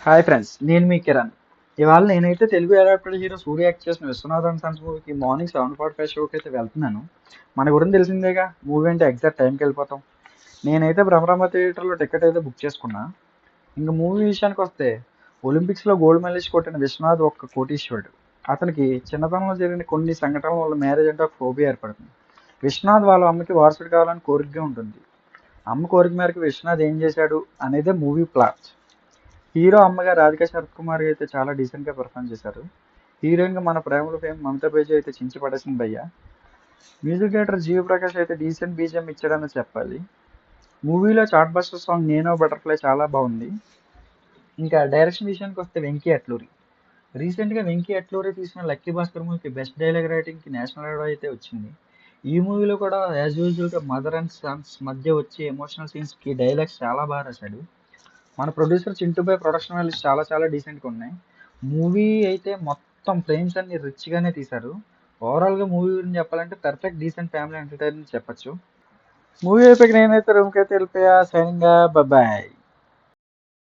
Hi friends, నేను మీ కిరణ్. ఇవాళ నేనైతే తెలుగు అడాప్టెడ్ హీరో సూర్య యాక్ట్ చేసిన విశ్వనాథ్ అండ్ సన్స్ మూవీకి మార్నింగ్ 7:45 షోకి అయితే వెళ్తున్నాను. మన గురించి తెలిసిందేగా, మూవీ అంటే ఎగ్జాక్ట్ టైంకి వెళ్ళిపోతాం. నేనైతే భ్రమరాంబ థియేటర్లో టికెట్ అయితే బుక్ చేసుకున్నా. ఇంకా మూవీ విషయానికి వస్తే, ఒలింపిక్స్లో గోల్డ్ మెడలిస్ట్ కొట్టిన విశ్వనాథ్ ఒక్క కోటీశ్వరుడు. అతనికి చిన్నతనంలో జరిగిన కొన్ని సంఘటనల వల్ల మ్యారేజ్ అంటే ఒక ఫోబియా ఏర్పడుతుంది. విశ్వనాథ్ వాళ్ళ అమ్మకి వారసుడు కావాలని కోరికగా ఉంటుంది. అమ్మ కోరిక మేరకు విశ్వనాథ్ ఏం చేశాడు అనేదే మూవీ ప్లాట్. హీరో అమ్మగా రాధికా శరత్ కుమార్ అయితే చాలా డీసెంట్గా పెర్ఫామ్ చేశారు. హీరోయిన్గా మన ప్రేమలో ఫేమ్ మమతా బైజు అయితే చించి పడేసింది భయ్య. మ్యూజిక్ డైరెక్టర్ జీవి ప్రకాష్ అయితే డీసెంట్ బీజిఎం ఇచ్చాడని చెప్పాలి. మూవీలో చాట్ బస్టర్ సాంగ్ నేనో బటర్ఫ్లై చాలా బాగుంది. ఇంకా డైరెక్షన్ విషయానికి వస్తే వెంకీ అట్లూరి. రీసెంట్గా వెంకీ అట్లూరి తీసిన లక్కీ భాస్కర్ మూవీకి బెస్ట్ డైలాగ్ రైటింగ్కి నేషనల్ అవార్డు అయితే వచ్చింది. ఈ మూవీలో కూడా యాజ్ యూజువల్గా మదర్ అండ్ సన్స్ మధ్య వచ్చే ఎమోషనల్ సీన్స్కి డైలాగ్స్ చాలా బాగా రాశాడు. మన ప్రొడ్యూసర్ చింటూపై ప్రొడక్షన్ వాల్యూస్ చాలా చాలా డీసెంట్గా ఉన్నాయి. మూవీ అయితే మొత్తం ఫ్రేమ్స్ అన్ని రిచ్గానే తీశారు. ఓవరాల్గా మూవీ గురించి చెప్పాలంటే పర్ఫెక్ట్ డీసెంట్ ఫ్యామిలీ ఎంటర్టైన్మెంట్ చెప్పొచ్చు. మూవీ అయిపోయి నేనైతే రూమ్కి అయితే వెళ్ళిపోయా. Signing, bye.